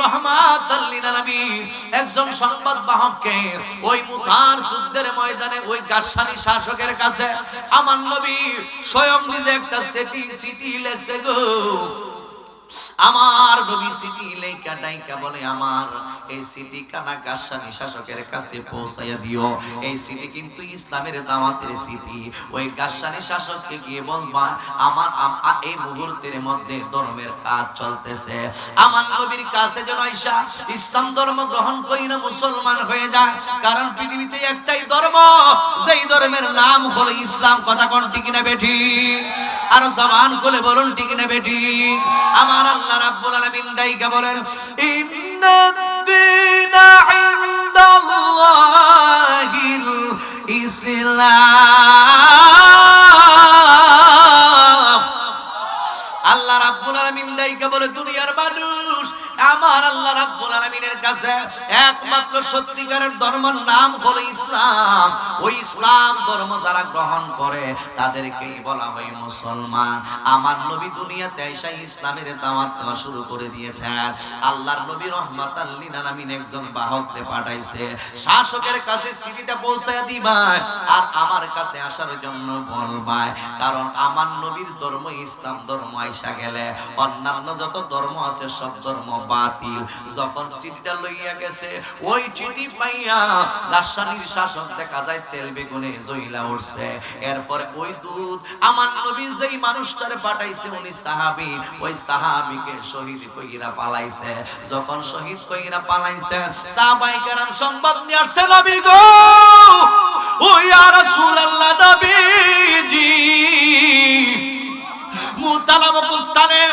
রাহমাতাল লিল আলামিন একজন সংবাদ বাহককে ওই মুতার যুদ্ধের ময়দানে ওই গাসসানী শাসকের কাছে আমার নবী স্বয়ং নিজে একটা চিঠি লিখছে গো। আমার নবী চিঠি লেখা ডাইকা বলে আমার এই চিঠি কানা গাসসানী শাসকের কাছে পৌঁছায়া দিও। এই চিঠি কিন্তু ইসলামের দাওয়াতের চিঠি। ওই গাসসানী শাসককে গিয়ে বলবা আমার এই মুহূর্তের মধ্যে ধর্মের কাজ চলতেছে, আমার নবীর কাছে যেন আইসা ইসলাম ধর্ম গ্রহণ কইরা মুসলমান হয়ে যায়। কারণ পৃথিবীতে একটাই ধর্ম, যেই ধর্মের নাম হলো ইসলাম। কথা কোন ঠিক না বেঠিক? আর জবান খুলে বলুন ঠিক না বেঠিক? আমার আল্লাহ রাব্বুল আলামিন ডাইকা বলেন ইন্নাদ-দীনা ইনদাল্লাহিল ইসলাম। আল্লাহ রাব্বুল আলামিন ডাইকা বলে দুনিয়ার মানুষ আমার আল্লাহ রাব্বুল আলামিনের কাছে একমাত্র সত্যিকারের ধর্মের নাম হলো ইসলাম। ওই ইসলাম ধর্ম যারা গ্রহণ করে তাদেরকেই বলা হয় মুসলমান। আমার নবী দুনিয়াতে এসে ইসলামের দাওয়াত দেওয়া শুরু করে দিয়েছেন। আল্লাহর নবী রাহমাতাল লিল আলামিন একজন বাহককে পাঠাইছে শাসকের কাছে চিঠিটা পৌঁছায়া দিবা আর আমার কাছে আসার জন্য বলবা। কারণ আমার নবীর ধর্ম ইসলাম ধর্ম আইসা গেলে অন্যান্য যত ধর্ম আছে সব ধর্ম বাতিল। যখন চিঠিটা লইয়া গেছে ওই চিঠি পাইয়া গাসসানীর শাসক দেখা যায় তেল বেগুনে জ্বলা উঠছে। এরপরে ওই দূত আমার নবী যেই মানুষটারে পাঠাইছে উনি সাহাবী, ওই সাহাবীকে শহীদ কইরা পালাইছে। যখন শহীদ কইরা পালাইছে সাহাবায়ে কেরাম সংবাদ নিয়ে আসছে নবী গো, ও ইয়া রাসূলুল্লাহ নবীজি মুতালা মুস্তানে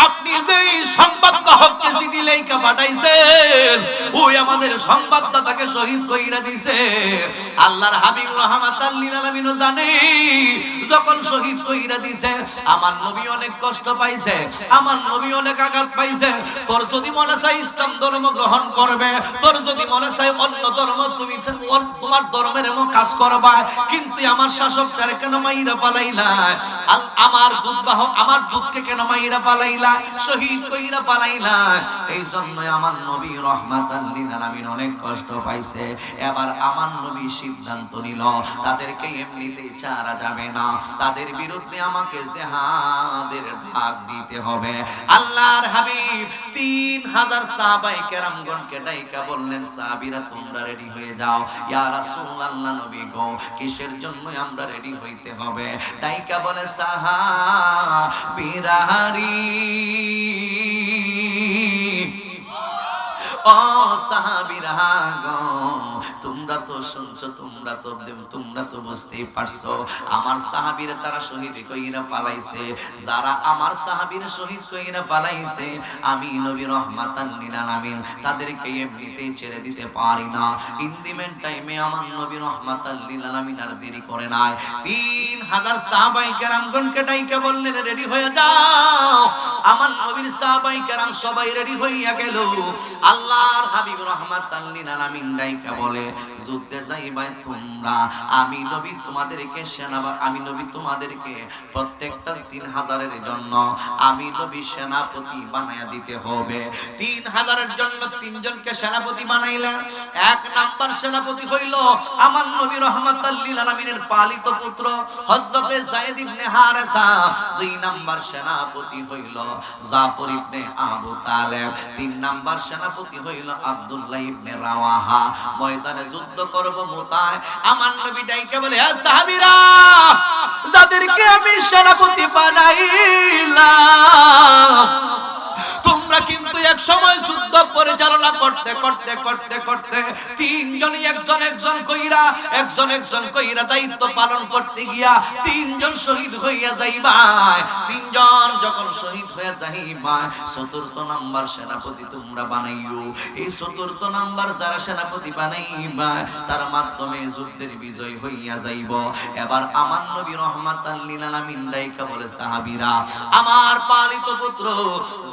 আপনি যেই সংবাদ বাহককে চিঠি লেখা পাঠাইছেন ওই আমাদের সংবাদদাতাকে শহীদ কইরা দিয়েছে। আল্লাহর হাবিব রাহমাতাল লিল আলামিন জানে যখন শহীদ কইরা দিয়েছে আমার নবী অনেক কষ্ট পাইছে, আমার নবী অনেক আঘাত পাইছে। তোর যদি মনে চাই ইসলাম ধর্ম গ্রহণ করবে, তোর যদি মনে চাই অন্য ধর্ম তুমি তোমার ধর্মের এমন কাজ করবা, কিন্তু আমার শাসকটারে কেন মাইরা পালাইলা? আমার দুধবাহক আমার দুধকে কেন মাইরা পালাইলা, শহীদ কইরা পালাইলা? এই জন্য আমার নবী রাহমাতাল লিল আলামিন অনেক কষ্ট পাইছে। এবার আমার নবী সিদ্ধান্ত নিল তাদেরকে এমনিতেই ছাড়া যাবে না, তাদের বিরুদ্ধে আমাকে জিহাদের ভাগ দিতে হবে। আল্লাহর হাবিব 3000 সাহাবায়ে কেরামগণকে ডাইকা বললেন সাহাবীরা তোমরা রেডি হয়ে যাও। ইয়া রাসূলুল্লাহ নবী গো কিসের জন্য আমরা রেডি হইতে হবে? ডাইকা বলে সাহাবীরারি ও সাহাবীরা গো তোমরা তো শুনছো, তোমরা তো বুঝতেই পারছো আমার সাহাবীরা তারা শহীদ কইরা পালাইছে। যারা আমার সাহাবীরা শহীদ কইরা পালাইছে আমি নবী রাহমাতাল লিল আলামিন তাদেরকে এমনিতেই ছেড়ে দিতে পারি না। ইন দি মেন টাইমে আমার নবী রাহমাতাল লিল আলামিন আর দেরি করে নাই, 3000 সাহাবায়ে কেরামগণকে ডাইকা বললেন রেডি হয়ে যাও। আমার নবীর সাহাবায়ে কেরাম সবাই রেডি হইয়া গেল। আল্লাহর হাবিব রাহমাতাল লিল আলামিন ডাইকা বলে যুদ্ধে যাইবাই তোমরা, আমি নবী তোমাদেরকে আমি নবী তোমাদেরকে প্রত্যেকটা 3000 এর জন্য আমি নবী সেনাপতি বানায়া দিতে হবে। 3000 এর জন্য 3 জনকে সেনাপতি বানাইলেন। 1 নাম্বার সেনাপতি হইল আমার নবী রাহমাতাল লিল আলামিনের পালিত পুত্র হযরতে যায়েদ ইবনে হারেসা। 2 নাম্বার সেনাপতি হইল জাফর ইবনে আবু তালেব। 3 নাম্বার সেনাপতি হইল আব্দুল্লাহ ইবনে রাওয়াহা। ময়দানে যুদ্ধ করব মুতায় আমার নবী ডাইকা বলে হে সাহাবীরা যাদেরকে আমি সেনাপতি বানাইলাম তোমরা কিন্তু এক সময় যুদ্ধ পরিচালনা করতে করতে করতে করতে 3 জনই একজন একজন কইরা দায়িত্ব পালন করতে গিয়া 3 জন শহীদ হইয়া যাইবা। 3 জন যখন শহীদ হয়ে যাইবা 4th নাম্বার সেনাপতি তোমরা বানাইও। এই 4th নাম্বার যারা সেনাপতি বানাইবা তার মাধ্যমে যুদ্ধের বিজয় হইয়া যাইব। এবার আমার নবী রাহমাতাল লিল আলামিন ডাইকা বলে সাহাবীরা আমার পালিত পুত্র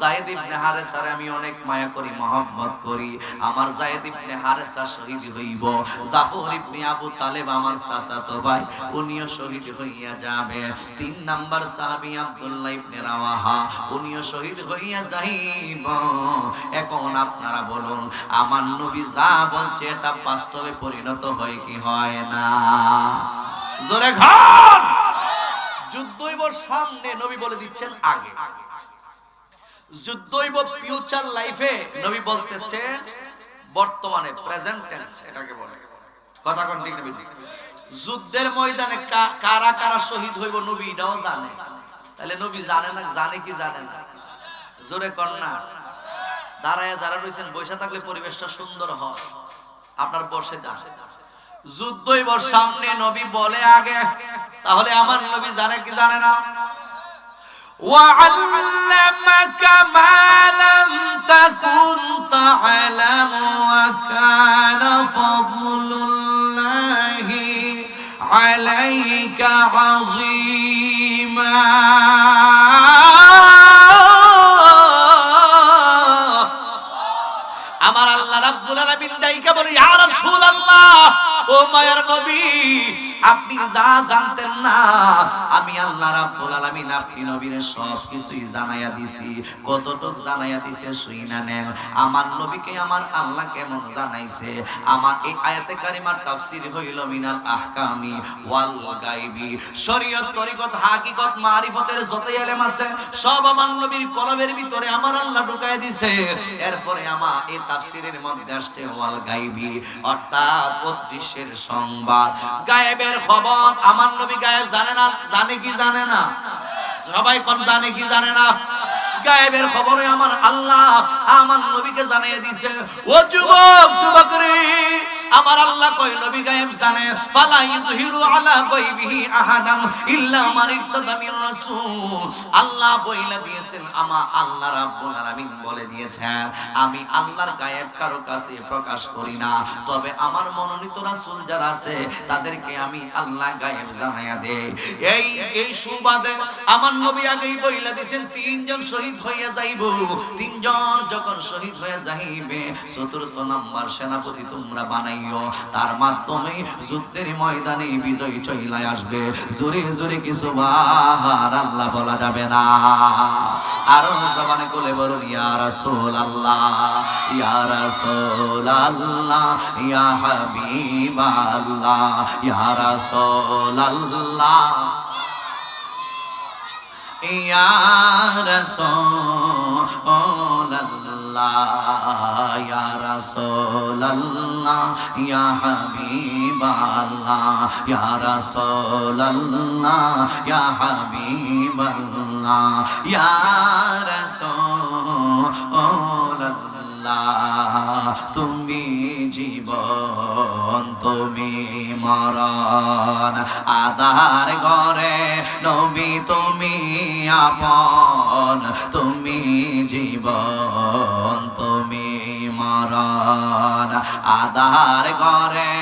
যায়েদ ইবনে হারেসারে আমি অনেক মায়া করি, মহব্বত করি। আমার যায়েদ ইবনে হারেসা শহীদ হইব, জাফর ইবনে আবু তালেব আমার চাচাতো ভাই, উনিও শহীদ হইয়া যাবে। 3 নাম্বার সাহাবী আব্দুল্লাহ ইবনে রাওয়াহা, উনিও শহীদ হইয়া যাইব। এখন আপনারা বলুন, আমার নবী যা বলছে এটা বাস্তবে পরিণত হয় কি হয় না? জোরে ঘর। যুদ্ধইব সামনে, নবী বলে দিচ্ছেন আগে। যুদ্ধইব ফিউচার লাইফে, নবী বলতেছেন বর্তমানে, প্রেজেন্ট টেন্স এটাকে বলে। কথা কোন ঠিক না? যুদ্ধের ময়দানে কারা কারা শহীদ হইব নবী এটাও জানে। তাহলে নবী জানে না, জানে কি জানে না? জোরে কর না। দাঁড়ায় যারা রয়েছেন, বসে থাকলে পরিবেশটা সুন্দর হয়, আপনার বসে যান। যুদ্ধই বর সামনে, নবী বলে আগে। তাহলে আমার নবী জানে কি জানে না? وَعَلَّمَكَ مَا لَمْ تَكُنْ تَعْلَمُ وَكَانَ فَضْلُ اللَّهِ عَلَيْكَ عَظِيمًا। আমার আল্লাহ রাব্বুল আলামিন ডাইকা বলে, ইয়া রাসূলুল্লাহ, ও মায়ার নবী, আপনি যা জানতেন না আমি আল্লাহ রাব্বুল আলামিন আপনি নবীর সব কিছুই জানাইয়া দিছি। কতটুক জানাইয়া দিছে শুইনা নেন। আমার নবীকে আমার আল্লাহ কেমন জানাইছে। আমার এই আয়াতে কারিমার তাফসীর হইল মিনাল আহকামি ওয়াল গায়বি। শরীয়ত, তরিকত, হাকিকত, মারিফতের যত ইলম আছে সব আমার নবীর কলবের ভিতরে আমার আল্লাহ ঢুকায় দিছে। এরপরে আমার এই তাফসীরের মধ্যে আসছে ওয়াল গায়বি, অর্থাৎ অদৃশ্যের সংবাদ, গায়েবের খবর। আমার নবী গায়েব জানে না, জানে কি জানে না? সবাই কোন জানে কি জানে না? গায়েবের খবরে আমার আল্লাহ আমার নবীকে জানিয়ে দিয়েছে। ও যুবক, যুবকরে, আমার আল্লাহ কয় নবী গায়েব জানে। ফালা ইযহিরু আলা গায়বিহি আহাদান ইল্লা মান ইরতাদা মির রাসূল। আল্লাহ বইলা দিয়েছেন, আমার আল্লাহ রাব্বুল আলামিন বলে দিয়েছেন, আমি আল্লাহর গায়েব কারো কাছে প্রকাশ করি না, তবে আমার মনোনীত রাসূল যারা আছে তাদেরকে আমি আল্লাহ গায়েব জানাইয়া দেই। এই সুবাদে আমার নবী আগেই বইলা দিয়েছেন, 3 জন শহীদ হইয়া যাইব। 3 জন যখন শহীদ হয়ে যাইবে, 4th নাম্বার সেনাপতি তোমরা বানাইও, তার মাধ্যমে যুদ্ধের ময়দানে বিজয় চইলায় আসবে। জোরে জোরে কি সুবহানাল্লাহ বলা যাবে না? আর জবানে কোলে বলুন, ইয়া রাসূলুল্লাহ, ইয়া রাসূলুল্লাহ, ইয়া হাবিবাল্লাহ, ইয়া রাসূলুল্লাহ, ইয়া রাসূলুল্লাহ, ইয়া রাসূলুল্লাহ, ইয়া হাবিবাল্লাহ, ইয়া রাসূলুল্লাহ, ইয়া হাবিবাল্লাহ, ইয়া রাসূলুল্লাহ। তুমি জীবন, তুমি মরণ, আধার ঘরে নবী তুমি আপন। তুমি জীবন, তুমি মরণ, আধার ঘরে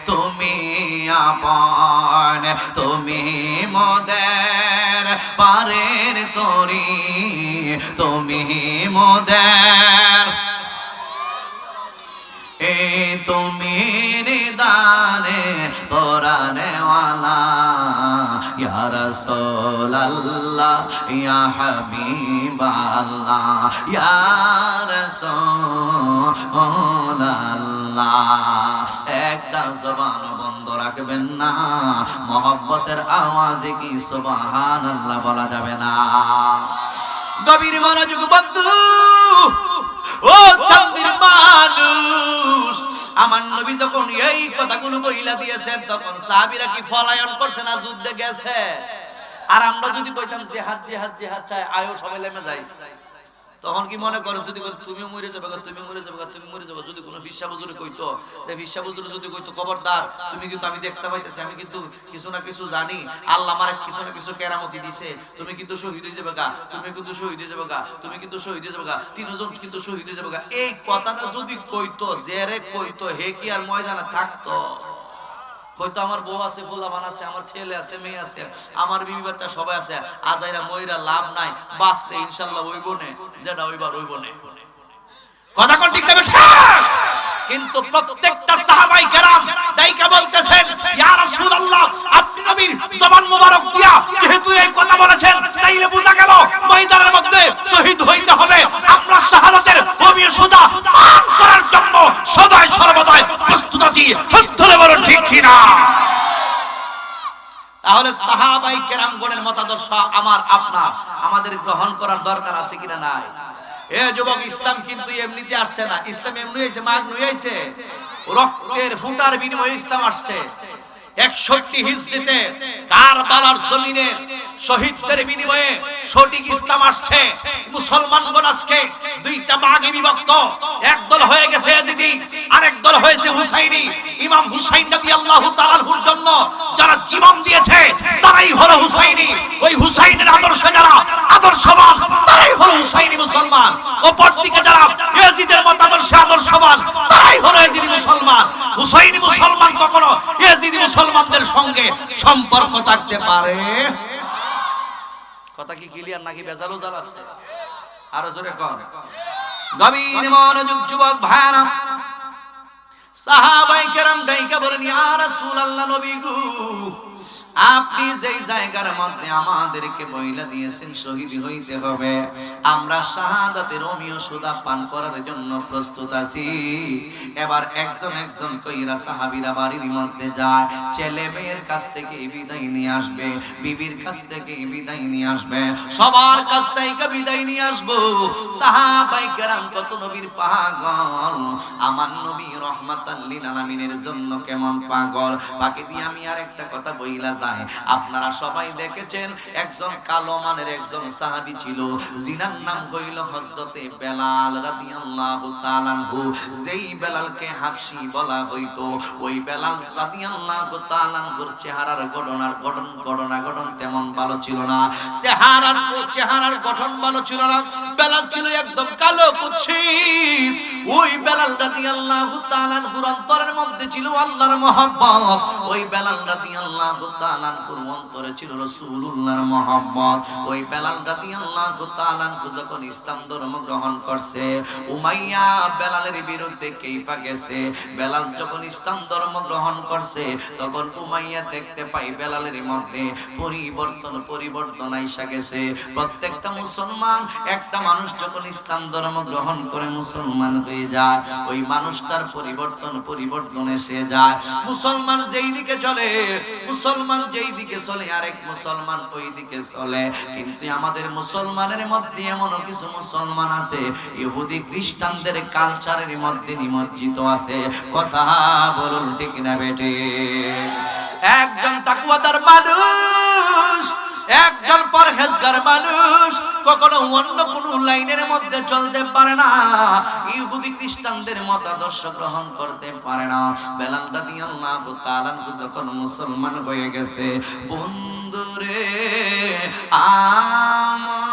তুমি আপন। তুমি মোদের পারের তরি, তুমি মোদের, তুমি নিদানে তোরানেওয়ালা। ইয়া রাসূলুল্লাহ, ইয়া হাবিবাল্লাহ, ইয়া রাসূলুল্লাহ। একটা জবান বন্ধ রাখবেন না, মহব্বতের আওয়াজে কি সুবহানাল্লাহ বলা যাবে না? গভীর মনোযোগ বন্ধু, ও চাঁদের মানুষ, আমার নবী যখন এই কথাগুলো বইলা দিয়েছেন, তখন সাহাবীরা কি পলায়ন করছে না যুদ্ধে গেছে? আর আমরা যদি কইতাম জিহাদ জিহাদ জিহাদ চাই, আয়ো সবাই নেমে যাই, তখন কি মনে করো যদি তুমি মরে যাবে, তুমি মরে যাবে, তুমি মরে যাবে, যদি কোনো ভিক্ষা বুজুরে কইতো, যে ভিক্ষা বুজুরে যদি কইতো, খবরদার, তুমি কিন্তু, আমি দেখতে পাইতেছি, আমি কিন্তু কিছু না কিছু জানি, আল্লাহ আমার কিছু না কিছু কেরামতি দিছে, তুমি কিন্তু শহীদ হয়ে যাবে গা, তুমি কিন্তু শহীদ হয়ে যাবে গা, তুমি কিন্তু শহীদ হয়ে যাবে গা, 3 জন কিন্তু শহীদ হয়ে যাবে গা, এই কথাটা যদি কইতো, জেরে কইতো, হে কি আর ময়দানে থাকতো? হয়তো আমার বউ আছে, ফুলাবান আছে, আমার ছেলে আছে, মেয়ে আছে, আমার বিবি বাচ্চা সবাই আছে, আজাইরা মইরা লাভ নাই, বাঁচতে ইনশাআল্লাহ হইব না, যেটা হইবার হইব না। কথা কোন ঠিক না? কিন্তু প্রত্যেকটা সাহাবায়ে কেরাম ডাইকা বলতেছেন, ইয়া রাসূলুল্লাহ, আপনি নবীর জবান মোবারক দিয়া যেহেতু এই কথা বলেছেন, তাইলে বুঝা গেল ময়দানের মধ্যে শহীদ হইতে হবে। আমরা শাহাদাতের অমীয় সুদা পান করার জন্য সদাই সর্বদাই প্রস্তুত আছি। ধরে বলুন ঠিক কিনা? তাহলে সাহাবায়ে কেরামগণের মতাদর্শ আমার আপনার আমাদের গ্রহণ করার দরকার আছে কিনা নাই? এ যুবক, ইসলাম কিন্তু এমনিতে আসছে না। ইসলাম এমনি হয়েছে, মাগ হয়েছে, রক্তের ফুটার বিনিময়ে ইসলাম আসছে। 61 হিজরিতে কারবালার জমিনে শহীদদের বিনিময়ে সঠিক ইসলাম আসছে। মুসলমানগণ আজকে দুইটা ভাগে বিভক্ত, একদল হয়ে গেছে ইয়াজিদি, আরেক দল হয়েছে হুসাইনি। ইমাম হুসাইন রাদিয়াল্লাহু তাআলা আনহুর জন্য যারা জীবন দিয়েছে তারাই হলো হুসাইনি। ওই হুসাইনের আদর্শে যারা আদর্শবান তারাই হলো হুসাইনি মুসলমান। অপরদিকে যারা ইয়াজিদের মতাদর্শে আদর্শবান তারাই হলো ইয়াজিদি মুসলমান। হুসাইনি মুসলমান কখনো ইয়াজিদি মুসলমানদের সঙ্গে সম্পর্ক থাকতে পারে? কথা কি ক্লিয়ার নাকি বেজালো জাল আছে? আরো জোরে কর। গভীর মনোযোগ যুবক ভাইরা, সাহাবায়ে কেরাম ডাইকা বলেন, ইয়া রাসূলুল্লাহ, নবী গো, আপনি যেই জায়গার মধ্যে আমাদেরকে বইলা দিয়েছেন শহীদ হইতে হবে, আমরা শাহাদাতের অমীয় সুদা পান করার জন্য প্রস্তুত আছি। এবার একজন একজন কইরা সাহাবীরা বাড়ির মধ্যে যায়, ছেলে মেয়ের কাছ থেকে বিদায় নিয়ে আসবে, বিবির কাছ থেকে বিদায় নিয়ে আসবে, সবার কাছ থেকে বিদায় নিয়ে আসবো। সাহাবায়ে কেরাম কত নবীর পাগল, আমার নবী রাহমাতাল লিল আলামিনের জন্য কেমন পাগল। বাকি দিয়ে আমি আর একটা কথা বইলা যায়, আপনারা সবাই দেখেছেন একজন কালো মানের একজন সাহাবী ছিল, জিনার নাম হইল হযরতে বেলাল রাদিয়াল্লাহু তাআলা আনহু। যেই বেলালকে হাবশী বলা হইতো, ওই বেলাল রাদিয়াল্লাহু তাআলা আনহুর চেহারার গঠন তেমন ভালো ছিল না। চেহারার গঠন ভালো ছিল না। বেলাল ছিল একদম কালো কুৎসিত। ওই বেলাল রাদিয়াল্লাহু তাআলা আনহুর অন্তরের মধ্যে ছিল আল্লাহর মহব্বত। ওই বেলাল রাদিয়াল্লাহু তাআলা আনহুর অন্তরে ছিল রাসূলুল্লাহর মহব্বত। ওই বেলাল রাদিয়াল্লাহু তাআলা আনহু যখন ইসলাম ধর্ম গ্রহণ করছে, উমাইয়া বেলালের বিরুদ্ধে কেইফা গেছে। বেলাল যখন ইসলাম ধর্ম গ্রহণ করছে, তখন উমাইয়া দেখতে পাই বেলালের মধ্যে পরিবর্তন আইসা গেছে। প্রত্যেকটা মুসলমান, একটা মানুষ যখন ইসলাম ধর্ম গ্রহণ করে মুসলমান হয়ে যায়, ওই মানুষটার পরিবর্তন এসে যায়। মুসলমান যেই দিকে চলে, আরেক মুসলমান ওই দিকে চলে। কিন্তু আমাদের মুসলমানের মধ্যে এমনও কিছু মুসলমান আছে ইহুদি খ্রিস্টানদের কালচারের মধ্যে নিমজ্জিত আছে। কথা বলুন ঠিক না বেটে? একজন তাকওয়াদার মানুষ, একজন পরহেজগার মানুষ কখনো অন্য কোন লাইনের মধ্যে চলতে পারে না, ইহুদি খ্রিস্টানদের মতাদর্শ গ্রহণ করতে পারে না। বেলাল রাদিয়াল্লাহু তাআলা আনহু যখন মুসলমান হয়ে গেছে, বন্ধুরে আমার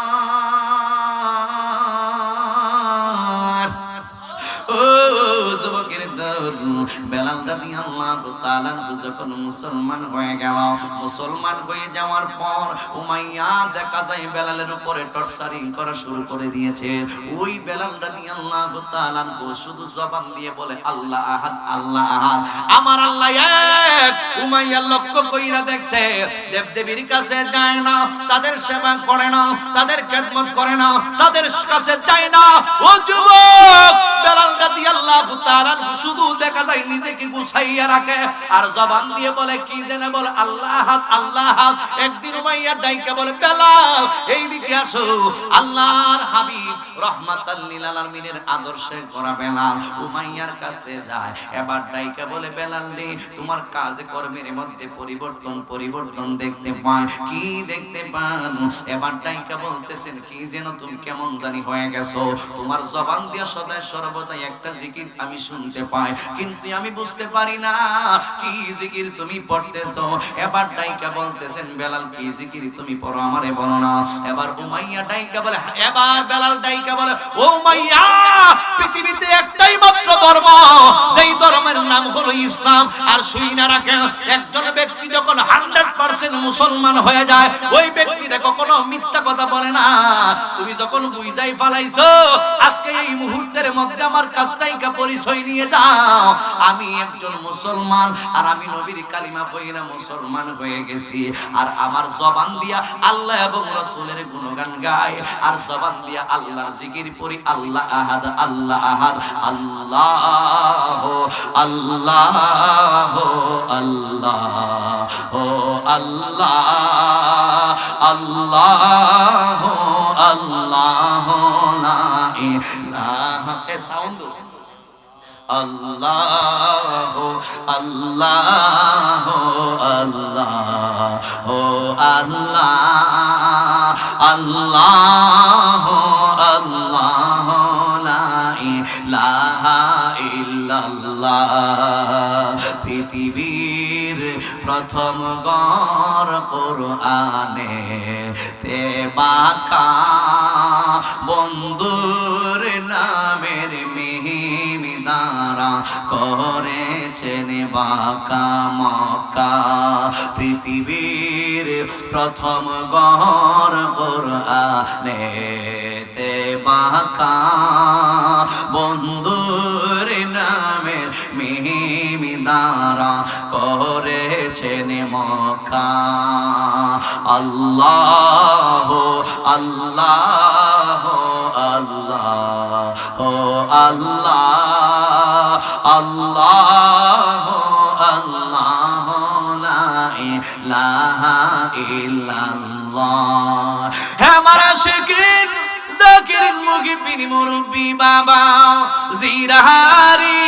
ও যুবকের দল, বেলাল রাদিয়াল্লাহু তাআলা আনহু যখন মুসলমান হয়ে গেল, মুসলমান হয়ে যাওয়ার পর উমাইয়া দেখা যায় বেলালের উপরে টর্চারিং করা শুরু করে দিয়েছে। ওই বেলাল রাদিয়াল্লাহু তাআলা আনহু শুধু জবান দিয়ে বলে আল্লাহ আহাদ, আল্লাহ আহাদ, আমার আল্লাহ এক। উমাইয়া লক্ষ্য কইরা দেখছে দেবদেবীর কাছে যায় না, তাদের সেবা করে না, তাদের খেদমত করে না, তাদের কাছে যায় না। ও যুবক, বেলাল রাদিয়াল্লাহু তাআলা শুধু দেখা যায় নিজেকে গুছাইয়া রাখে আর জবান দিয়ে বলে কি জানে, বলে আল্লাহ আহাদ, আল্লাহ আহাদ। একদিন উমাইয়া ডাইকা বলে বেলাল এইদিকে আসো। আল্লাহর হাবিব রাহমাতাল লিল আলামিনের আদর্শে গড়া বেলাল উমাইয়ার কাছে যায়। এবার ডাইকা বলে বেলাল রে, তোমার কাজে কর্মের মধ্যে পরিবর্তন দেখতে পান। কি দেখতে পান? এবার ডাইকা বলতেছেন কি যেন তুমি কেমন জানি হয়ে গেছো, তোমার জবান দিয়ে সদাই সর্বদাই একটা জিকির জিকির আমি শুনতে পাই, কিন্তু আমি বুঝতে পারি না কি জিকির তুমি পড়তেছো। এবার ডাইকা বলতেছেন, বেলাল কি জিকির তুমি পড়ো আমারে বলো না। এবার উমাইয়া ডাইকা বলে, এবার বেলাল ডাইকা বলে, ও উমাইয়া, পৃথিবীতে একটাই মাত্র ধর্ম, যেই ধর্মের নাম হলো ইসলাম। আর শুইনা রাখেন, একজন ব্যক্তি যখন 100% মুসলমান হয়ে যায়, ওই ব্যক্তিটা কখনো মিথ্যা কথা বলে না। তুমি যখন বুঝাই ফেলাইছো, আজকে এই মুহূর্তের মধ্যে আমার কাছ থেকে পরিচয় নিয়ে যাও, আমি একজন মুসলমান, আর আমি নবীর কালিমা পড়িনা মুসলমান হয়ে গেছি। আর আমার জবান দিয়া আল্লাহ এবং রাসূলের গুণগান গায়, আর জবান দিয়া আল্লাহর জিকির পড়ি, আল্লাহ আহাদ, আল্লাহ আহাদ, আল্লাহ আল্লাহ আল্লাহ আল্লাহ আল্লাহ আল্লাহ লা ইলাহা, এ সাউন্ড, আল্লাহ আল্লাহ আল্লাহ আল্লাহ আল্লাহ আল্লাহ লা ইলাহা ইল্লাল্লাহ। পৃথিবীর প্রথম গর কোরআনে তে বাঁকা বন্ধুর নামের মিহিম দ্বারা করেছেন বাঁকা মক্কা। পৃথিবীর প্রথম গর কোরআনে তে বাঁকা বন্ধুর নামের মিহিম দ্বারা করেছেন মক্কা। আল্লাহ আল্লাহ আল্লাহ আল্লাহ আল্লাহ আল্লাহ লা ইলাহা ইল্লাল্লাহ। হে আমার আশিকিন জাকিরিন মুগিবিন মুরব্বি বাবা জিরাহারি,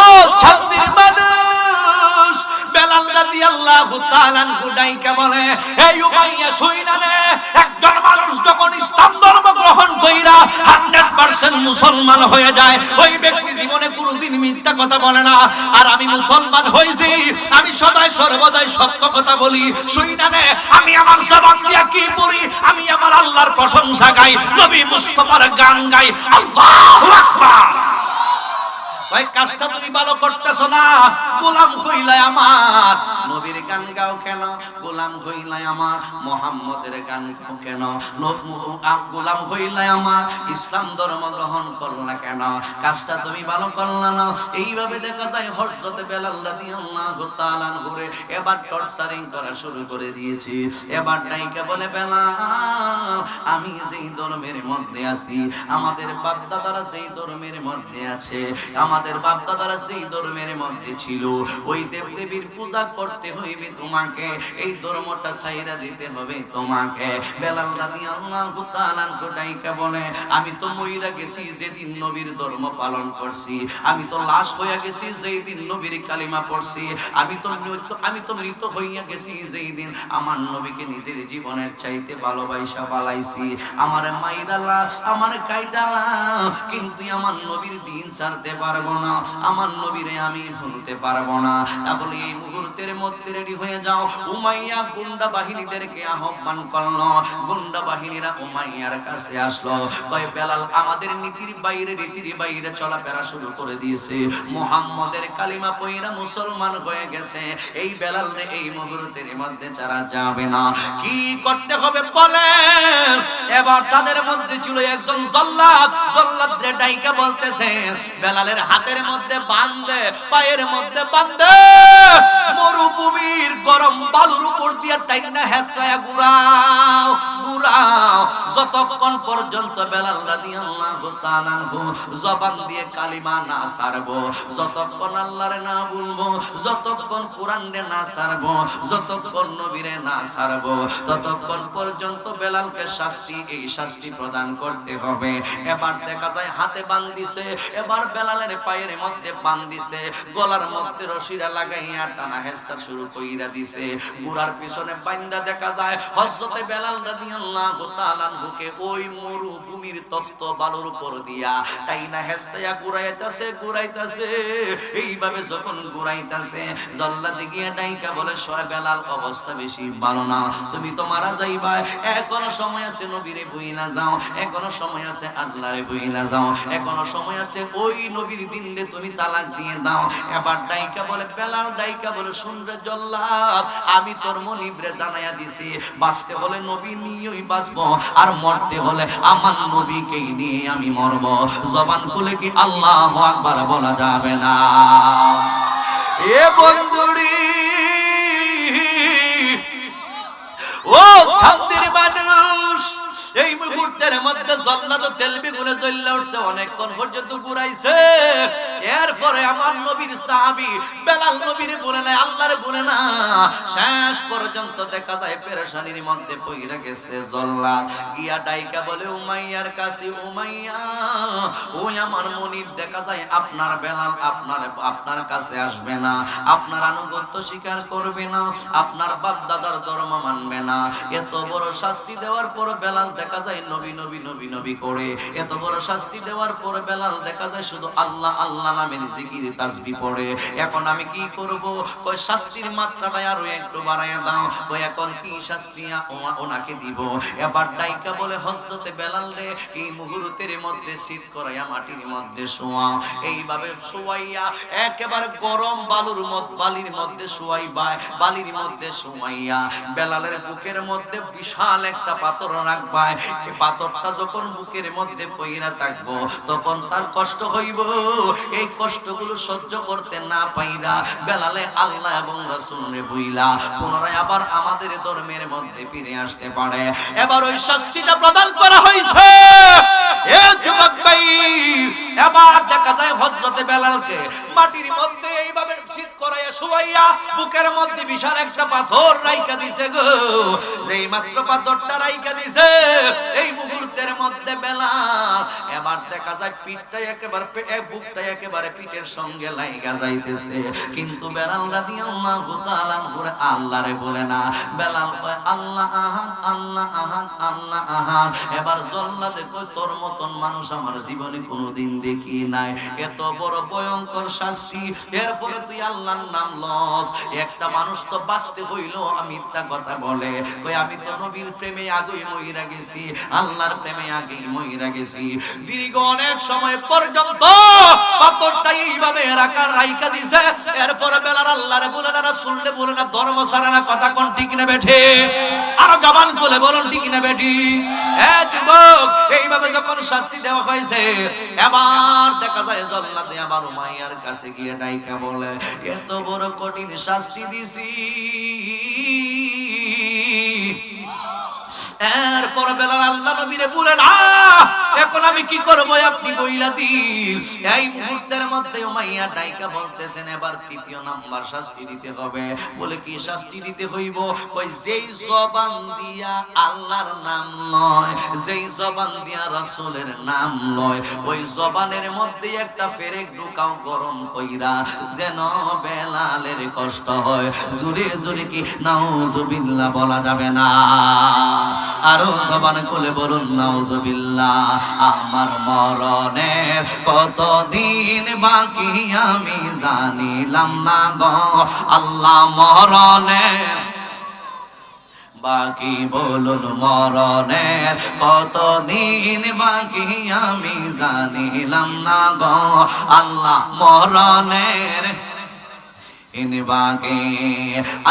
ও ছাত্রীর মানুষ, বেলাল রাদিয়াল্লাহু তাআলা আনহু ডাইকা বলে, এই উমাইয়া শুইনা নে, একজন মানুষ যখন ইসলাম ধর্ম গ্রহণ কইরা 100% মুসলমান হয়ে যায়, ওই ব্যক্তি জীবনে কোনোদিন মিথ্যা কথা বলে না। আর আমি মুসলমান হইছি, আমি সদাই সর্বদাই সত্য কথা বলি। শুইনা নে, আমি আমার জবান দিয়া কি পড়ি, আমি আমার আল্লাহর প্রশংসা গাই, নবী মুস্তাফার গান গাই, আল্লাহু আকবার। ভাই কাজটা তুমি ভালো করতেছো না, গোলাম হইলাই আমার নবীর গান গাও কেন, গোলাম হইলাই আমার মুহাম্মদের গান গাও কেন, গোলাম হইলাই আমার ইসলাম ধর্ম গ্রহণ করলা কেন, কাজটা তুমি ভালো করলা না। এইভাবে দেখা যায় হযরত বেলাল রাদিয়াল্লাহু তাআলা ঘুরে এবার টর্চারিং করা শুরু করে দিয়েছে। এবার ডাইকা বলে, বেলাল, আমি যেই ধর্মের মধ্যে আছি, আমাদের বাপ দাদারা যেই ধর্মের মধ্যে আছে, আমাদের বাপ দাদারা যেই ধর্মের মধ্যে ছিল, ওই দেবদেবীর পূজা করতে হইবে তোমাকে, এই ধর্মটা ছাইরা দিতে হবে তোমাকে। বেলাল রাদিয়াল্লাহু তাআলা ডাইকা বলে, আমি তো মইরা গেছি যেদিন নবীর ধর্ম পালন করছি, আমি তো লাশ হইয়া গেছি যেই দিন নবীর কালিমা পড়ছি, আমি তো মৃত হইয়া গেছি যেই দিন আমার নবীকে নিজের জীবনের চাইতে ভালোবাসা পালাইছি। আমার মাইরা লাশ, আমার কাইটা লাশ, কিন্তু আমার নবীর দিন ছাড়তে পারবো না, আমার নবীরে আমি ভুলতে পারবো না। তাহলে এই মুহূর্তের মধ্যে রেডি হয়ে যাও। উমাইয়া গুন্ডা বাহিনীদেরকে আহ্বান করলো, গুন্ডা বাহিনীরা উমাইয়ার কাছে আসলো, কয়, বেলাল আমাদের নীতির বাইরে, রীতির বাইরে চলাফেরা শুরু করে দিয়েছে, মুহাম্মদের কালিমা পয়রা মুসলমান হয়ে গেছে, এই বেলাল রে এই মুহূর্তের মধ্যে ছাড়া যাবে না, কি করতে হবে বলেন। এবার তাদের মধ্যে ছিল একজন জল্লাদ, জল্লাদ রে ডাইকা বলতেছে, বেলালের হাতের মধ্যে বাঁধে, পায়ের মধ্যে বাঁধে, মরুভূমির গরম বালুর উপর দিয়ে টাইনা হেসরায়া ঘুরাও ঘুরাও, যতক্ষণ পর্যন্ত বেলাল রাদিয়াল্লাহু তাআলা আনহু জবান দিয়ে কালিমা না ছাড়বো, যতক্ষণ আল্লাহর না বলবো, যতক্ষণ কোরআনে না ছাড়বো, যতক্ষণ নবীরে না ছাড়বো, ততক্ষণ পর্যন্ত বেলালকে শাস্তি, এই শাস্তি প্রদান করতে হবে। এবার দেখা যায় হাতে বান্ধিছে, এবার বেলালের পায়ের মধ্যে বান্ধিছে, গলার মধ্যে রশিরা লাগাইয়া টানা হেঁচড়া শুরু কইরা দিছে। ঘোড়ার পিছনে বাইন্দা দেখা যায় হযরতে বেলাল রাদিয়াল্লাহু তাআলা আনহুকে ওই মরুভূমির তপ্ত বালুর উপর দিয়া টাইনা হেসায়া ঘুরাইতাছে। এইভাবে যখন ঘুরাইতাছে জল্লাদে গিয়ে ডাইকা বলে সরে বেলাল, অবস্থা বেশি ভালো না, তুমি তো মারা যাইবা, এখনো সময় আছে নবীরে বইলা যাও, এখনো সময় আছে আল্লাহরে বইলা যাও, এখনো সময় আছে ওই নবীর দিনরে তুমি তালাক দিয়ে দাও। এবার ডাইকা বলে বেলাল, ডাইকা বলে শুনরে জল্লাদ, আমি তোর মনিবরে জানাইয়া দিছি বাঁচতে হলে নবী নিয়েই বাঁচবো, আর মরতে হলে আমার নবীকেই নিয়ে আমি মরব। জবান খুলে কি আল্লাহু আকবার বলা যাবে না? এ বন্ধুরি, ও ছাউদের মানুষ, এই মুহূর্তের মধ্যে জল্লাদ তেলবি গুলে জ্বললে উঠছে, অনেকক্ষণ পর্যন্ত ঘুরাইছে। এরপরে আমার নবীর সাহাবী বেলাল নবীরে বলে না, আল্লাহরে বলে না, শেষ পর্যন্ত দেখা যায় পেরেশানির মধ্যে পইরা গেছে। জল্লাদ গিয়া ডাইকা বলে উমাইয়ার কাছে, উমাইয়া, ওই আমার মনিব দেখা যায় আপনার বেলাল আপনার কাছে আসবে না, আপনার আনুগত্য স্বীকার করবে না, আপনার বাপ দাদার ধর্ম মানবে না। এত বড় শাস্তি দেওয়ার পর বেলাল দেখা যায় নবী নবী নবী নবী করে, এত বড় শাস্তি দেওয়ার পর বেলাল দেখা যায় শুধু আল্লাহ আল্লাহ নামের জিকির তাসবিহ পড়ে। এখন আমি কি করব? কয় শাস্তির মাত্রাটা আরো একটু বাড়ায়া দাও। কয় এখন কি শাস্তি ওনাকে দিব? এবার ডাইকা বলে হযরতে বেলাল রে, এই মুহূর্তের মধ্যে শীত করাইয়া মাটির মধ্যে শোয়াও। এইভাবে শোয়াইয়া একেবারে গরম বালির মধ্যে শোয়াইবা, বালির মধ্যে শোয়াইয়া বেলালের বুকের মধ্যে বিশাল একটা পাথর রাখবা। এই পাথরটা যখন বুকের মধ্যে পইরা থাকবো তখন তার কষ্ট হইব। এই কষ্টগুলো সহ্য করতে না পাইরা বেলালে আল্লাহ এবং রাসূলকে বইলা পুনরায় আবার আমাদের ধর্মের মধ্যে ফিরে আসতে পারে। এবার ওই শাস্তিটা প্রদান করা হয়েছে। এ যুবক ভাই, এবার দেখা যায় হযরতে বেলালকে মাটির মধ্যে এইভাবে শীত করাইয়া শুয়াইয়া বুকের মধ্যে বিশাল একটা পাথর রাইখা দিছে গো। যেই মাত্র পাথরটা রাইখা দিছে, এই মুহূর্তের মধ্যে বেলাল এবার দেখা যায় পিঠটা একেবারে বুকটা একেবারে পিঠের সঙ্গে লাইগা যাইতেছে। কিন্তু বেলাল রাদিয়াল্লাহু তাআলা আল্লাহরে বলে না, বেলাল কয় আল্লাহ আহাদ, আল্লাহ আহাদ, আল্লাহ আহাদ। এবার জল্লাদে কয় তোর মতন মানুষ আমার জীবনে কোনোদিন দেখি নাই, এত বড় ভয়ঙ্কর শাস্তি, এরপরে তুই আল্লাহর নাম লস। একটা মানুষ তো বাঁচতে হইল মিথ্যা কথা বলে, কই আমি তো নবীর প্রেমে আগেই মইরা গেছি, আল্লাহর প্রেমে আগেই মইরা গেছি। দীর্ঘ অনেক সময় পর্যন্ত পাথরটা এইভাবে রাইখা দিছে। এরপরে বেলাল আল্লাহরে বলে না, রাসূলকে বলে না, ধর্ম ছাড়ে না। কথা কোন ঠিক না বেঠে? আরো জবান বলে বলুন ঠিক না বেঠি? এ যুবক, এইভাবে যখন শাস্তি দেওয়া হয়েছে এবার দেখা যায় জল্লাদে আবার উমাইয়ার কাছে গিয়ে ডাইকা বলে, এত বড় কঠিন শাস্তি দিছি, এরপর বেলাল আল্লাহ নবীরে বলে না, এখন আমি কি করব আপনি বইলা দিন। এই মুহূর্তের মধ্যে উমাইয়া ডাইকা বলতেছেন এবার তৃতীয় নাম্বার শাস্তি দিতে হবে। বলে কি শাস্তি দিতে হইব? কই যেই জবান দিয়া আল্লাহর নাম লয়, যেই জবান দিয়া রাসূলের নাম লয়, ওই জবানের মধ্যে একটা ফেরেক ঢুকাও গরম কইরা, যেন বেলালের কষ্ট হয়। জোরে জোরে কি নাউজুবিল্লাহ বলা যাবে না? আরো জবান খুলে বলুন নাউজুবিল্লাহ। আমার মরণের কতদিন বাকি আমি জানিলাম না গো আল্লাহ, মরণের বাকি বলুন, মরণের কতদিন বাকি আমি জানিলাম না গো আল্লাহ, মরণের ইনবাগে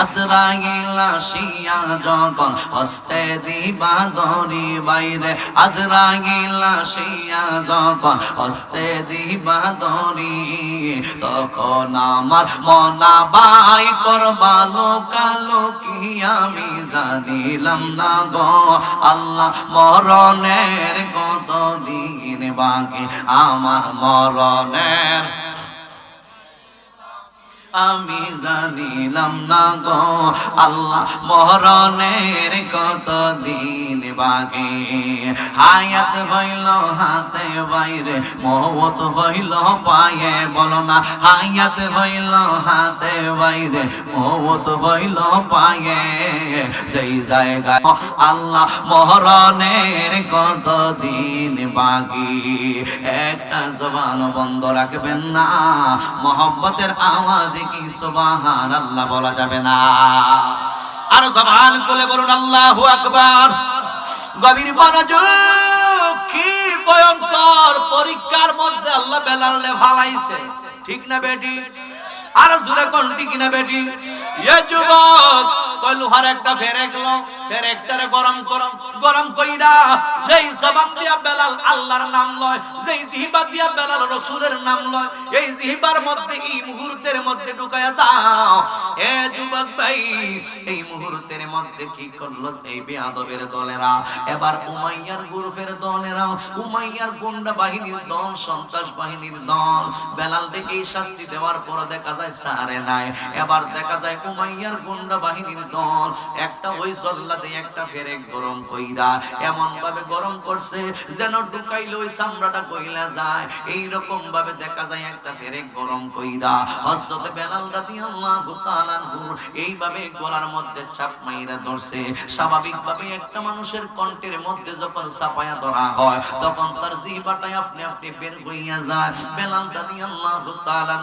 আজরাইল আসিয়া যখন হস্তে দিবা দড়ি বাইরে, আজরাইল আসিয়া যখন হস্তে দিবা দড়ি, তখন আমার মনা বাই করবা লোকালোকি আমি জানিলাম না গো আল্লাহ, মরণের কতদিন বাকি আমার, মরণের আমি জানিলাম না গো আল্লাহ মরণের কত দিন বাকি হায়াত হইল হাতে বাইরে মওত হইল পায়ে বলো না হায়াত হইল হাতে বাইরে মওত হইল পায়ে যেই জায়গায় আল্লাহ মরণের কত দিন বাকি একটা জবান বন্ধ রাখবেন না মোহাম্মতের আওয়াজে কি সুবহানাল্লাহ বলা যাবে না আর জবান খুলে বলুন আল্লাহু আকবার গভীর মনোযোগ কি ভয়ঙ্কর পরীক্ষার মধ্যে আল্লাহ বেলালে ফালাইছে ঠিক না বেটি আর জোরে কোন ঠিক না বেটি এ যুবক কই লোহার একটা ফেরেকটারে গরম কইরা যেই জবান দিয়া বেলাল আল্লাহর নাম লয় যেই জিহ্বা দিয়া বেলাল রাসূলের নাম লয় এই জিহ্বার মধ্যে এই মুহূর্তের মধ্যে ঢুকায়া দাও এ যুবক ভাই এই মুহূর্তের মধ্যে কি করলো এই বেয়াদবের দলেরা এবার উমাইয়ার গ্রুপের দলেরা উমাইয়ার গুন্ডা বাহিনীর দল সন্ত্রাস বাহিনীর দল বেলালকে এই শাস্তি দেওয়ার পর দেখা যায় সারে নাই এবার দেখা যায় উমাইয়ার গুন্ডা বাহিনীর দল একটা ওই জল্লাদে একটা ফেরেক গরম কইরা এমন ভাবে গরম করছে যেন ঢুকাইলে ওই চামড়াটা কইলা যায় এই রকম ভাবে দেখা যায় একটা ফেরেক গরম কইরা হযরত বেলাল রাদিয়াল্লাহু তাআলা এইভাবে গলার মধ্যে চাপ মাইরা ধরছে স্বাভাবিক ভাবে একটা মানুষের কণ্ঠের মধ্যে যখন চাপায়া ধরা হয় তখন তার জিহ্বাটা আপনি আপনি বের হইয়া যায় বেলাল রাদিয়াল্লাহু তাআলা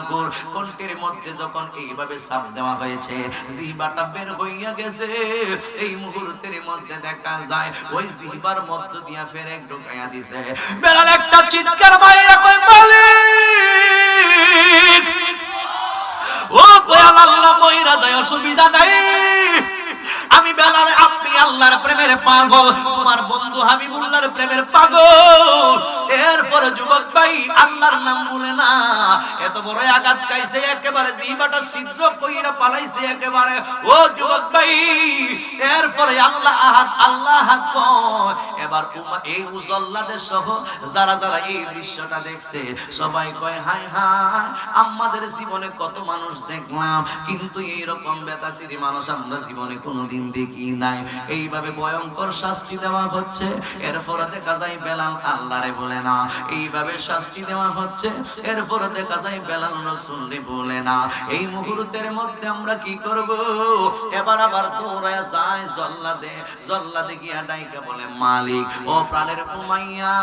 কণ্ঠের মধ্যে যখন এইভাবে চাপ দেওয়া হয়েছে জিহ্বাটা বের হইয়া গেছে এই মুহূর্তের মধ্যে দেখা যায় ওই জিহ্বার মধ্য দিয়া ফেরেক ঢুকাইয়া দিছে বেলাল একটা চিৎকার মাইরা কই মালিক ও দয়াল আল্লাহ মইরা যায় অসুবিধা নাই আমি বেলাল আপনি আল্লাহর প্রেমের পাগল তোমার বন্ধু হাবিবুল্লাহর প্রেমের পাগল এরপর যুবক ভাই আল্লাহর নাম বলে না এত বড় আঘাত খাইছে একেবারে জিহ্বাটা ছিদ্র কইরা পালাইছে একেবারে ও যুবক ভাই এরপরে আল্লাহ আহাদ কয় এবার এই উজল্লাদের সহ যারা যারা এই দৃশ্যটা দেখছে সবাই কয় হায় হায় আমাদের জীবনে কত মানুষ দেখলাম কিন্তু এই রকম বেতাসিরি মানুষ আমরা জীবনে কোনোদিন দেখি নাই এইভাবে ভয়ঙ্কর শাস্তি দেওয়া হচ্ছে এরপরে দেখা যায় বেলাল আল্লাহরে বলে না এইভাবে শাস্তি দেওয়া হচ্ছে এরপরে দেখা যায় বেলাল রাসূলরে বলে না এই মুহূর্তের মধ্যে আমরা কি করব এবার আবার দৌড়ায় যায় জল্লাদে গিয়া ডাইকা বলে মালিক ও প্রাণের উমাইয়া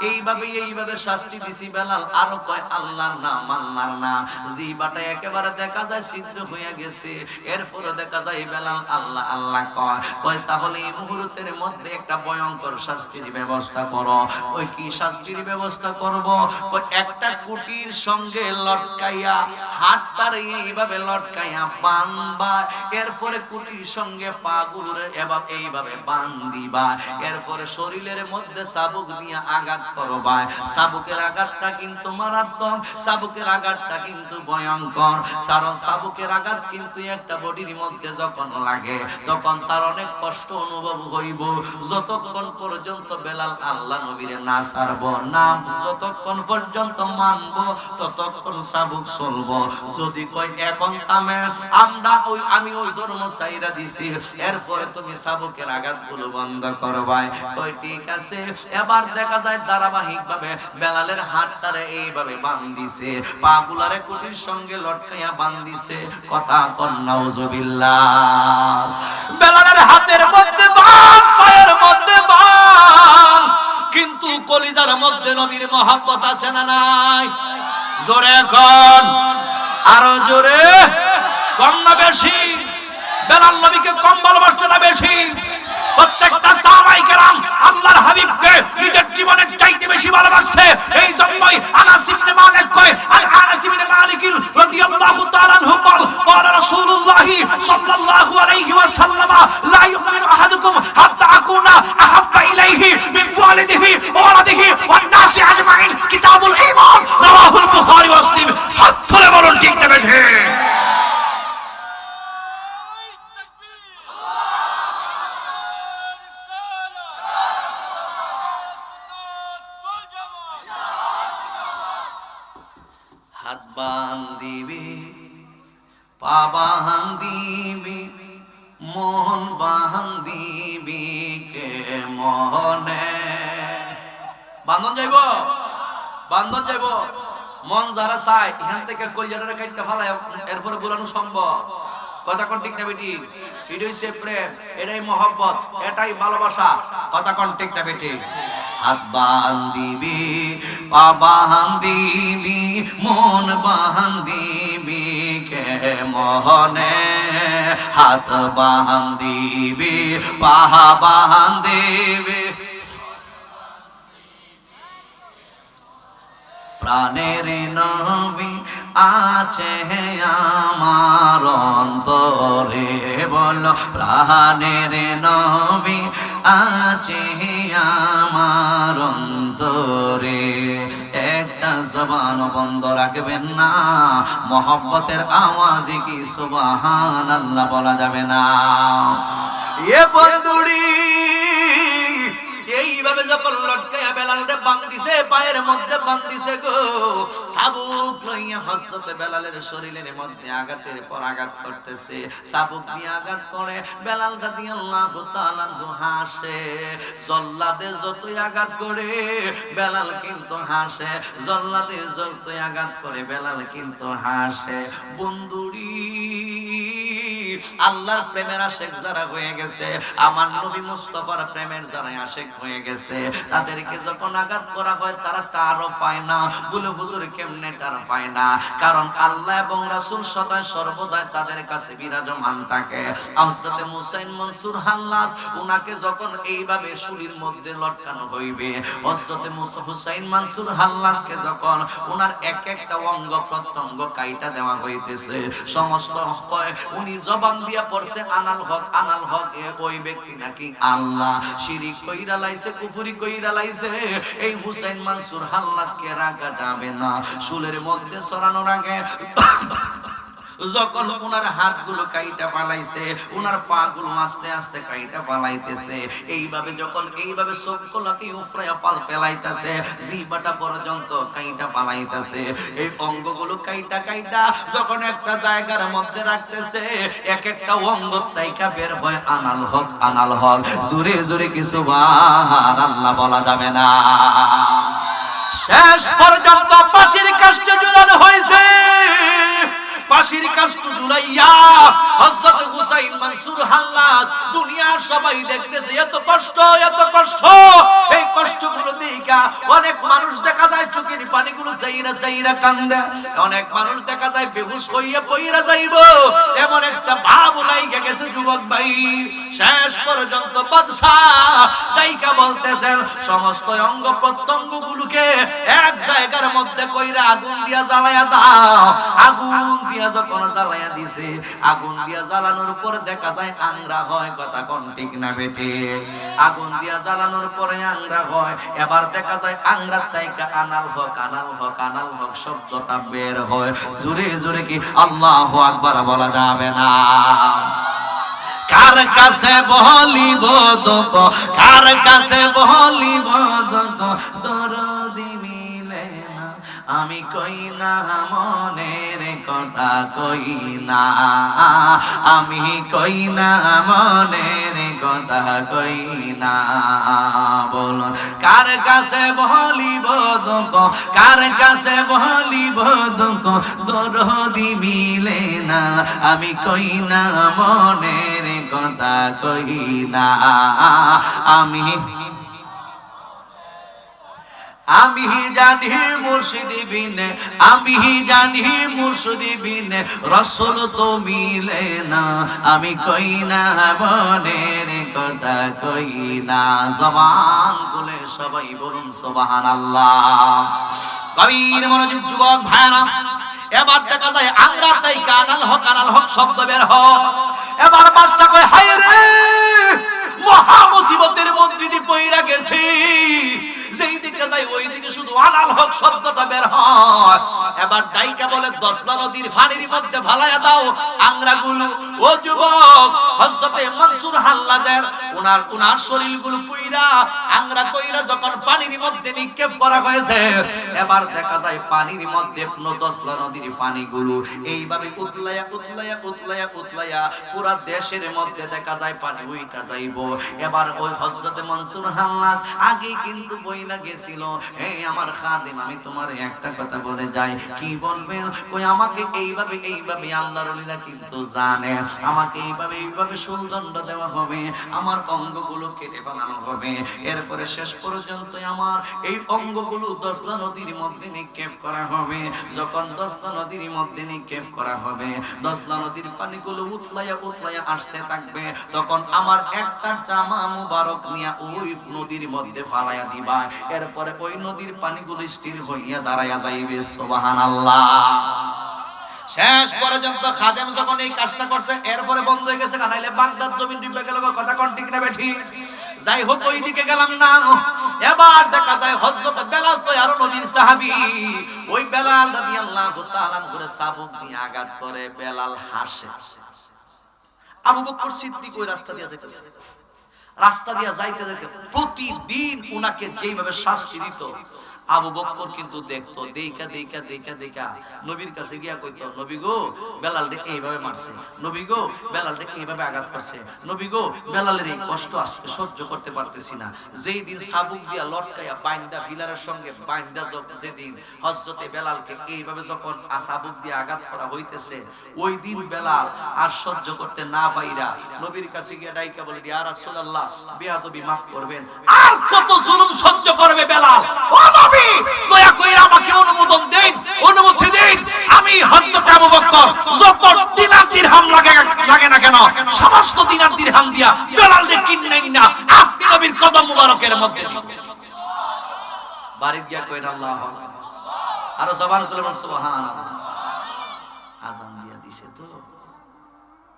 এইভাবে শাস্তি দিছি বেলাল আরো কয় আল্লাহর নাম জিহ্বাটা একেবারে দেখা যায় সিদ্ধ হয়ে গেছে এরপরে দেখা যায় বেলাল আল্লাহ আল্লাহ কয় তাহলে এই মুহূর্তের মধ্যে একটা ভয়ঙ্কর শাস্তির ব্যবস্থা করো ওই কি শাস্তির ব্যবস্থা করব কয় একটা কুটির সঙ্গে লটকাইয়া হাতটার এইভাবে লটকাইয়া বাঁধবা এরপরে কুটির সঙ্গে পাগুলোরে এইভাবে বাঁধিবা এরপরে শরীরের মধ্যে চাবুক দিয়ে আঘাত করবা চাবুকের আঘাতটা কিন্তু মারাত্মক চাবুকের আঘাতটা কিন্তু ভয়ঙ্কর কারণ চাবুকের আঘাত কিন্তু একটা বডির মধ্যে যখন লাগে তখন তার অনেক কষ্ট অনুভব হইব যতক্ষণ পর্যন্ত বেলাল আল্লাহ নবীরে না ছাড়ব না যতক্ষণ পর্যন্ত মানব ততক্ষণ চাবুক চলব যদি কই এখন থামে আমি ওই ধর্ম চাইরা দিছি এরপরে তুমি চাবুকের আঘাতগুলো বন্ধ করবাই কই ঠিক আছে এবার দেখা যায় ধারাবাহিক ভাবে বেলালের হাতটারে এইভাবে বাঁধিছে পাগুলারে কুটির সঙ্গে লটকাইয়া বাঁধিছে কথা কন নাউজুবিল্লাহ বেলালের হাতের মধ্যে বাঁধ পায়ের মধ্যে বাঁধ কিন্তু কলিজার মধ্যে নবীর মহব্বত আছে না নাই জোরে কোন আরো জোরে কম না বেশি বেলাল নবীকে কম ভালোবাসে না বেশি প্রত্যেকটা সাহাবায়ে কেরাম আল্লাহর হাবিবকে নিজের জীবনের চাইতে বেশি ভালোবাসে এই জন্যই আনাস ইবনে মালিক কয় আনাস ইবনে মালিক রাদিয়াল্লাহু তাআলা আনহু قال رسول الله صلى الله عليه وسلم لا يؤمن احدكم حتى اكون احب اليه من والده وولده والناس اجمعين كتاب الايمان رواه البخاري ومسلم حتى বলুন ঠিক না বেশি হাত বান্ধিবে পা বাহান দিবি মোহন বাহান দিবি কে মোহনে। বান্ধন যাইব, বান্ধন যাইব। মন যারা চায় এখান থেকে কলিজাটারে কাটতে ফালায় এরপরে বোলানো সম্ভব। কথা কোন ঠিক না বেটি? এটাই সে প্রেম, এটাই মহব্বত, এটাই ভালোবাসা। কথা কোন ঠিক না বেটি? হাত বাহান দিবি, পা বাহান দিবি, মন বাহান দিবি কে মোহনে। হাত বাহান দিবি, পা বাহান দিবি, প্রাণের নবী আছে আমার অন্তরে। বলো প্রাণের নবী আছে আমার অন্তরে। একটা জবান বন্ধ রাখবেন না, মহব্বতের আওয়াজে কি সুবহানাল্লাহ বলা যাবে না? এ বন্ধুরি এইভাবে যখন লটকায়া বেলালরে বাঁধিছে, পায়ের মধ্যে বাঁধিছে গো, চাবুক লইয়া হযরত বেলালের শরীরের মধ্যে আঘাতের পর আঘাত করতেছে। চাবুক দিয়ে আঘাত করে বেলাল রাদিয়াল্লাহু তাআলা হাসে। জল্লাদে যতই আঘাত করে বেলাল কিন্তু হাসে, জল্লাদে যতই আঘাত করে বেলাল কিন্তু হাসে। বন্ধুরি আল্লাহর প্রেমের আশিক যারা হয়ে গেছে, আমার নবী মুস্তাফার প্রেমের যারা আশিক হয়ে গেছে, তাদেরকে যখন আঘাত করা হয় তারা টারও পায় না। বলে হুজুর কেমনে টার পায় না? কারণ আল্লাহ এবং রাসূল সদা সর্বদা তাদের কাছে বিরাজমান থাকে। হযরত হুসাইন মনসুর হাল্লাজ উনাকে যখন এইভাবে শুলির মধ্যে লটকানো হইবে, হযরত হুসাইন মনসুর হাল্লাজকে যখন উনার এক একটা অঙ্গ প্রত্যঙ্গ কাইটা দেওয়া হইতেছে, সমস্ত উনি জবান দিয়া পড়ছে আনাল হক, আনাল হক। ওই ব্যক্তি নাকি আল্লাহ শিরিক কইরা লাইছে, কুফরি কইরা লাইছে। এই হুসাইন মনসুর হাল্লাজকে রাখা যাবে না। শুলের মধ্যে সরানোর আগে যখন উনার হাতগুলো কাইটা পালাইছে, উনার পা গুলো আস্তে আস্তে কাইটা পালাইতেছে, এইভাবে যখন এইভাবে সবগুলোকে উফরায়া পাল ফেলাইতেছে, জিহ্বাটা পর্যন্ত কাইটা পালাইতেছে, এই অঙ্গগুলো কাইটা কাইটা যখন একটা জায়গার মধ্যে রাখতেছে, এক একটা অঙ্গ তাইকা বের হয় আনাল হক, আনাল হক। জোরে জোরে কি সুবহানাল্লাহ বলা যাবে না? শেষ পর্যন্ত ফাঁসির কাস্টে ঝুলানো হয়েছে। ফাঁসির কাস্ট ঝুলাইয়া হযরত হুসাইন মনসুর হাল্লাজ দুনিয়ার সবাই দেখতেছে, এত কষ্ট, এত কষ্ট। এই কষ্টগুলো দেখা অনেক মানুষ দেখা যায় চোখের পানিগুলো যাইরা যাইরা কান্দে, অনেক মানুষ দেখা যায় বেহুশ হইয়া পইরা যাইব, এমন একটা ভাব লাইগা গেছে যুবক ভাই। শেষ পর্যন্ত বাদশাহ দাইকা বলতেছেন সমস্ত অঙ্গ প্রত্যঙ্গগুলোকে এক জায়গার মধ্যে কইরা আগুন দিয়া জ্বালায়া দাও। আগুন দিয়া যখন জ্বালায়া দিছে, আগুন দিয়া জ্বালানোর পর দেখা যায় আংরা হয়। কথা কোন ঠিক না বেটে? আগুন দিয়া জ্বালানোর পরে আংরা হয়। এবার দেখা যায় আংরার তাইকা আনাল হক, আনাল হক, আনাল হক শব্দটা বের হয়। জোরে জোরে কি আল্লাহু আকবার বলা যাবে না? কার কাছে বলিব দুঃখ, কার কাছে বলিব দুঃখ, দরদি মিলে না, আমি কই না মনের কথা, কই না আমি, কই না মনের কথা, কই না। বলুন কার কাছে বলিব দুঃখ, কার কাছে বলিব দুঃখ, দরদি মিলে না, আমি কই না মনের কথা, কই না আমি। আমি জানি মুর্শিদি বিনে, আমি জানি মুর্শিদি বিনে রাসূল তো মিলে না, আমি কই না মনের কথা, কই না। জবান খুলে সবাই বলুন সুবহানাল্লাহ। কবির মনোযোগ যুবক ভাইরা, এবার দেখা যায় আংরা তাই কানাল হক, কানাল হক শব্দ বের হয়। এবার বাদশা কয় হায় রে, মহা মুসিবতের মধ্যে দিয়ে পইরা গেছি। যেই দিকে যাই ওই দিকে শুধু আনাল হক শব্দটা বের হয়। এবার ডাইকা বলে 10 নদীর পানির মধ্যে ফালায়া দাও আংরাগুলো। ও যুবক, হযরতে মনসুর হাল্লাজের উনার শরীরগুলো পুইরা আংরা কইরা যখন পানির মধ্যে নিক্ষেপ করা হয়েছে, এবার দেখা যায় পানির মধ্যে দশলা নদীর পানিগুলো এইভাবে উতলায়া উতলায়া উতলায়া উতলায়া পুরা দেশের মধ্যে দেখা যায় পানি উইটা যাইব। এবার ওই হযরতে মনসুর হাল্লাজ আগে কিন্তু বইলা গেছিল, হে আমার খাদেম, আমি তোমার একটা কথা বলে যাই। কি বলবেন? কই আমাকে এইভাবে এইভাবে আল্লাহর ওলিরা কিন্তু জানে, আমাকে এইভাবে এইভাবে সুলদণ্ড দেওয়া হবে, আমার অঙ্গগুলো কেটে ফেলানো হবে, এরপরে শেষ পর্যন্ত আমার এই অঙ্গগুলো দশলা নদীর মধ্যে নিক্ষেপ করা হবে। যখন দশলা নদীর মধ্যে নিক্ষেপ করা হবে, দশলা নদীর পানিগুলো উতলাইয়া উতলাইয়া আসতে থাকবে, তখন আমার একটা জামা মুবারক নিয়ে ওই নদীর মধ্যে ফালাইয়া দিবা, এরপরে ওই নদীর পানিগুলো স্থির হইয়া দাঁড়াইয়া যাইবে। সুবহানাল্লাহ। শেষ পর্যন্ত খাদেম যখন এই কাজটা করছে, এরপরে বন্ধ হয়ে গেছে, কানাইলে বাগদাদ জমিন ডুবে গেল। কথা কোন ঠিক না বেঠি? যাই হোক, ওই দিকে গেলাম না। এবার দেখা যায় হযরত বেলাল তো আরো নবীর সাহাবী, ওই বেলাল রাদিয়াল্লাহু তাআলা করে চাবুক দিয়ে আঘাত করে। বেলাল হাসে। আবু বকর সিদ্দিক ওই রাস্তা দিয়ে যাইতেছে, রাস্তা দিয়ে যাইতে যাইতে প্রতিদিন উনাকে যেইভাবে শাস্তি দিত, আবু বকর কিন্তু দেখতো, দেখা দেখা দেখা দেখা নবীর কাছে গিয়া কইতো, নবী গো, বেলাল রে এইভাবে মারছে, নবী গো, বেলাল রে এইভাবে আঘাত করছে, নবী গো, বেলালের এই কষ্ট সহ্য করতে পারতেছি না। যেই দিন চাবুক দিয়া লটকাইয়া বাইন্দা ফিলারের সঙ্গে বাইন্দা যেদিন হযরতে বেলালকে এইভাবে যখন চাবুক দিয়ে আঘাত করা হইতেছে, ওই দিন বেলাল আর সহ্য করতে না পাইরা নবীর কাছে গিয়া ডাইকা বলে, ইয়া রাসূলুল্লাহ, বেয়াদবি মাফ করবেন, আর কত জুলুম সহ্য করবে বেলাল? ও নবী, দয়া করে আমাকে অনুমোদন দেন, অনুমতি দেন, আমি হযরত আবু বকর যত দিনার দিরহাম লাগে না কেন, সমস্ত দিনার দিরহাম দিয়া বেলালকে কিনাই না আপনি নবীর কদম মুবারকের মধ্যে দিব। বাড়ি গিয়া কইন আল্লাহু আকবার, আর জবান খুলে বলেন সুবহানাল্লাহ। আযান দিয়া দিছে তো।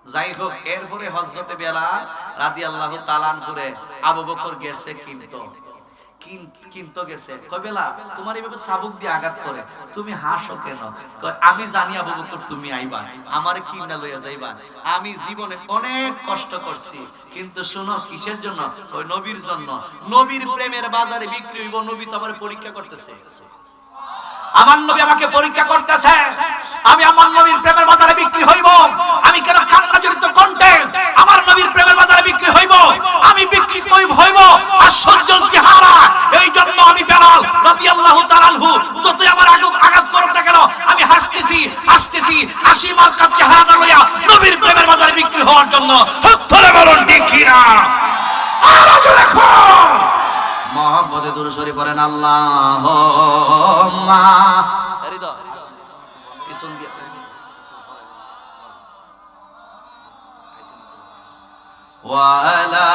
যাই হোক, এরপরে হযরতে বেলাল রাদিয়াল্লাহু তাআলা করে আবু বকর গেছে কিন্তু গেছে, কই বেলা, তোমার এইভাবে চাবুক দিয়ে আঘাত করে, তুমি হাসো কেন? কই আমি জানি আবু বকর তুমি আইবা, আমারে কিনা লইয়া যাইবা, আমি জীবনে অনেক কষ্ট করছি, কিন্তু শোনো কিসের জন্য? ওই নবীর জন্য। নবীর প্রেমের বাজারে বিক্রি হইব, নবী তো আমার পরীক্ষা করতেছে, আমার নবী আমাকে পরীক্ষা করতেছে, আমি আমার নবীর প্রেমের বাজারে বিক্রি হইব, আমি কেন কান্না জড়িত কণ্ঠে আমার নবীর প্রেমের বাজারে বিক্রি হইব, আমি বিক্রি হইব আশ্চর্যের চেহারা। এই জন্য আমি বেলাল রাদিয়াল্লাহু তাআলা আনহু যতই আমার আঘাত করুক না কেন, আমি হাসতেছি হাসতেছি হাসি মার্কা চেহারা লইয়া নবীর প্রেমের বাজারে বিক্রি হওয়ার জন্য। ধরে বলুন ঠিক কি না? আওয়াজ রাখো, মুহাম্মদে দুরূদ শরীফ পড়েন, আল্লাহুম্মা রিদা পিছন দিয়া ওয়া আলা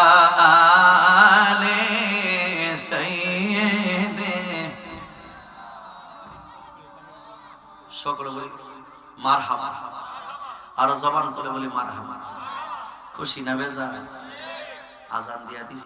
আলি সাইয়্যিদি, সকলে বলি মারহাবা, আর জবান করে বলি মারহাবা। খুশি না বেজার? আযান দিয়া দিছে।